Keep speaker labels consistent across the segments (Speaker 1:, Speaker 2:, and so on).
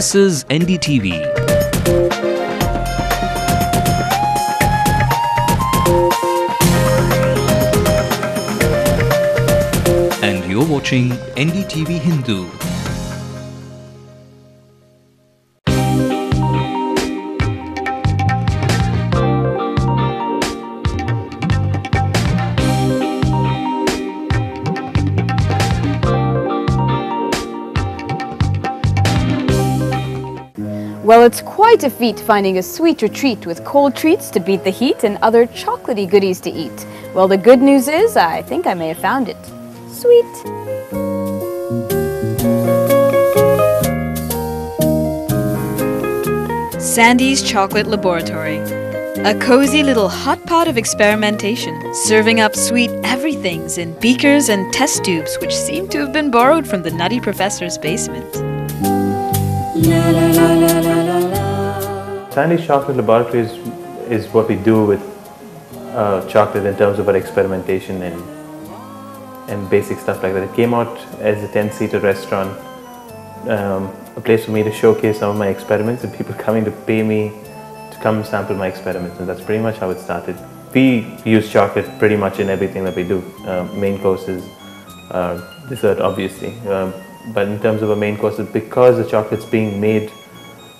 Speaker 1: This is Ndtv. And you're watching Ndtv Hindu.
Speaker 2: Well, it's quite a feat finding a sweet retreat with cold treats to beat the heat and other chocolatey goodies to eat. Well, the good news is, I think I may have found it. Sweet.
Speaker 3: Sandy's Chocolate Laboratory. A cozy little hot pot of experimentation, serving up sweet everythings in beakers and test tubes which seem to have been borrowed from the nutty professor's basement.
Speaker 4: Sandy's Chocolate Laboratory is what we do with chocolate in terms of our experimentation and basic stuff like that. It came out as a 10-seater restaurant, a place for me to showcase some of my experiments and people coming to pay me to come sample my experiments, and that's pretty much how it started. We use chocolate pretty much in everything that we do, main courses, dessert obviously. But in terms of our main courses, because the chocolate's being made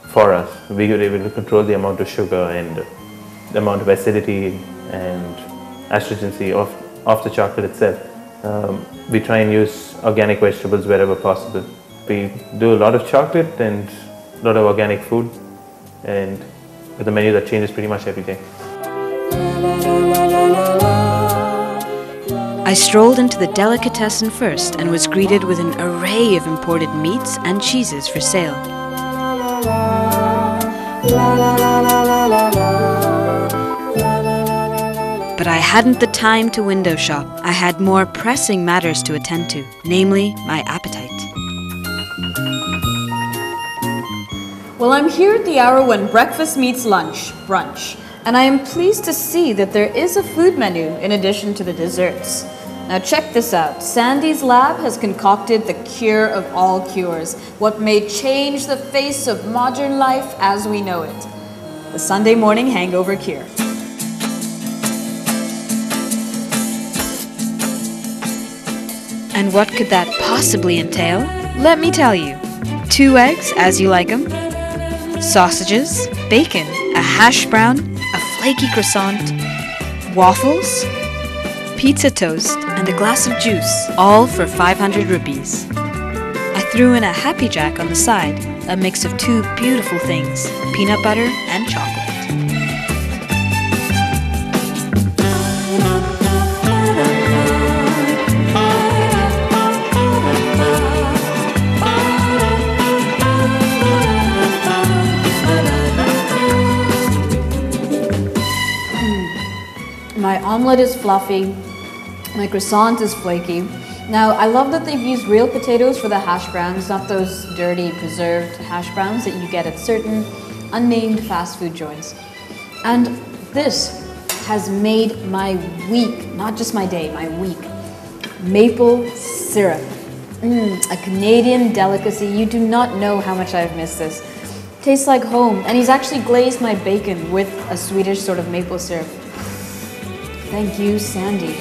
Speaker 4: for us, we were able to control the amount of sugar and the amount of acidity and astringency of the chocolate itself. We try and use organic vegetables wherever possible. We do a lot of chocolate and a lot of organic food, and with a menu that changes pretty much every day.
Speaker 3: I strolled into the delicatessen first and was greeted with an array of imported meats and cheeses for sale. But I hadn't the time to window shop. I had more pressing matters to attend to, namely my appetite.
Speaker 2: Well, I'm here at the hour when breakfast meets lunch, brunch, and I am pleased to see that there is a food menu in addition to the desserts. Now check this out. Sandy's lab has concocted the cure of all cures, what may change the face of modern life as we know it. The Sunday morning hangover cure.
Speaker 3: And what could that possibly entail? Let me tell you. 2 eggs, as you like them, sausages, bacon, a hash brown, a flaky croissant, waffles, pizza toast, and a glass of juice, all for 500 rupees. I threw in a Happy Jack on the side, a mix of 2 beautiful things, peanut butter and chocolate.
Speaker 2: My omelette is fluffy, my croissant is flaky. Now, I love that they've used real potatoes for the hash browns, not those dirty, preserved hash browns that you get at certain unnamed fast food joints. And this has made my week, not just my day, my week. Maple syrup. A Canadian delicacy. You do not know how much I've missed this. Tastes like home, and he's actually glazed my bacon with a Swedish sort of maple syrup. Thank you, Sandy.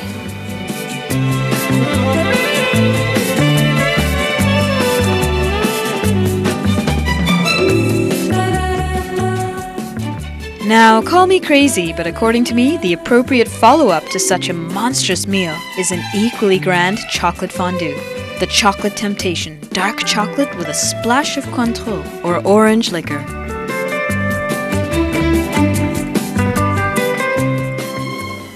Speaker 3: Now, call me crazy, but according to me, the appropriate follow-up to such a monstrous meal is an equally grand chocolate fondue. The chocolate temptation, dark chocolate with a splash of Cointreau or orange liquor.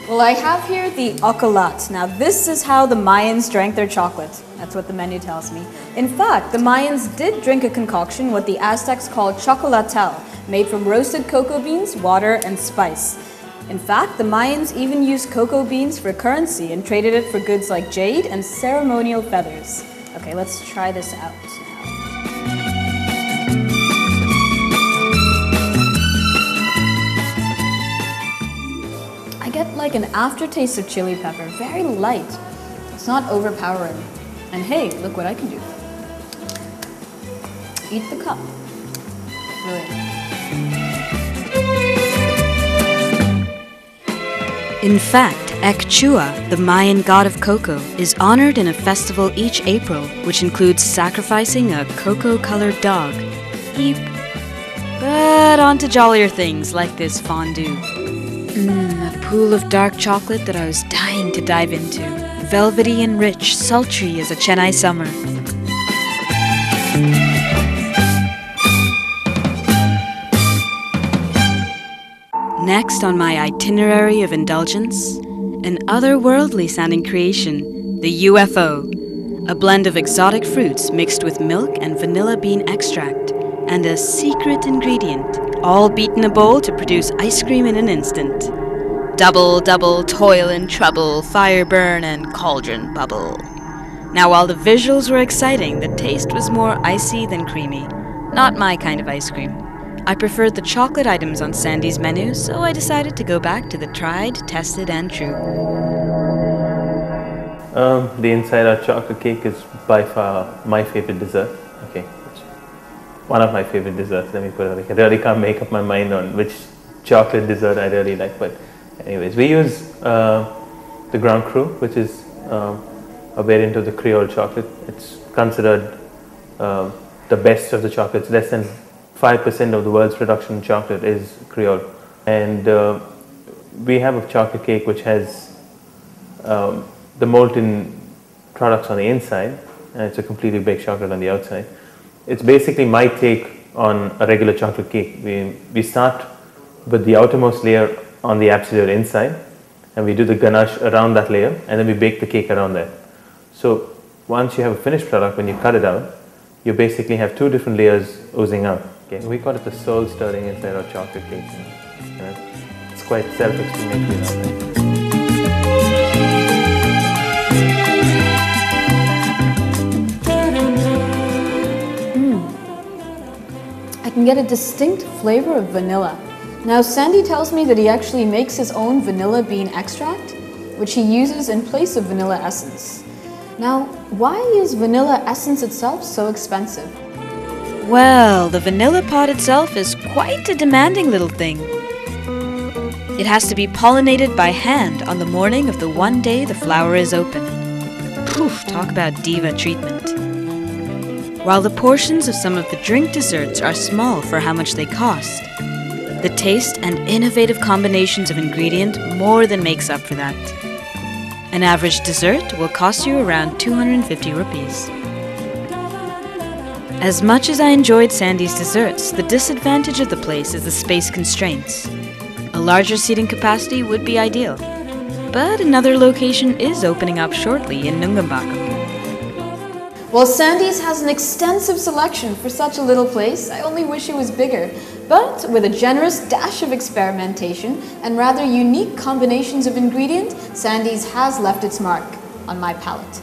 Speaker 2: Well, I have here the ocolat. Now, this is how the Mayans drank their chocolate. That's what the menu tells me. In fact, the Mayans did drink a concoction, what the Aztecs called chocolatal, made from roasted cocoa beans, water, and spice. In fact, the Mayans even used cocoa beans for currency and traded it for goods like jade and ceremonial feathers. Okay, let's try this out. I get like an aftertaste of chili pepper, very light. It's not overpowering. And hey, look what I can do. Eat the cup. Brilliant.
Speaker 5: In fact, Ekchua, the Mayan god of cocoa, is honored in a festival each April, which includes sacrificing a cocoa-colored dog. Eep. But on to jollier things like this fondue. A pool of dark chocolate that I was dying to dive into. Velvety and rich, sultry as a Chennai summer. Next on my itinerary of indulgence, an otherworldly sounding creation, the UFO, a blend of exotic fruits mixed with milk and vanilla bean extract, and a secret ingredient, all beat in a bowl to produce ice cream in an instant. Double, double, toil and trouble, fire burn and cauldron bubble. Now while the visuals were exciting, the taste was more icy than creamy. Not my kind of ice cream. I preferred the chocolate items on Sandy's menu, so I decided to go back to the tried, tested, and true.
Speaker 4: The inside out chocolate cake is by far my favorite dessert. Okay, it's one of my favorite desserts. Let me put it like I really can't make up my mind on which chocolate dessert I really like. But anyways, we use the Grand Cru, which is a variant of the Creole chocolate. It's considered the best of the chocolates. Less than 5% of the world's production of chocolate is Creole. And we have a chocolate cake which has the molten products on the inside, and it's a completely baked chocolate on the outside. It's basically my take on a regular chocolate cake. We start with the outermost layer on the absolute inside, and we do the ganache around that layer, and then we bake the cake around that. So once you have a finished product, when you cut it out, you basically have two different layers oozing out. Okay, we call it the soul stirring inside our chocolate cake. It's quite self-explanatory now, right?
Speaker 2: I can get a distinct flavor of vanilla. Now Sandy tells me that he actually makes his own vanilla bean extract, which he uses in place of vanilla essence. Now, why is vanilla essence itself so expensive?
Speaker 5: Well, the vanilla pod itself is quite a demanding little thing. It has to be pollinated by hand on the morning of the one day the flower is open. Poof, talk about diva treatment. While the portions of some of the drink desserts are small for how much they cost, the taste and innovative combinations of ingredient more than makes up for that. An average dessert will cost you around 250 rupees. As much as I enjoyed Sandy's desserts, the disadvantage of the place is the space constraints. A larger seating capacity would be ideal, but another location is opening up shortly in Nungambakam.
Speaker 2: Well, Sandy's has an extensive selection for such a little place. I only wish it was bigger. But with a generous dash of experimentation and rather unique combinations of ingredients, Sandy's has left its mark on my palate.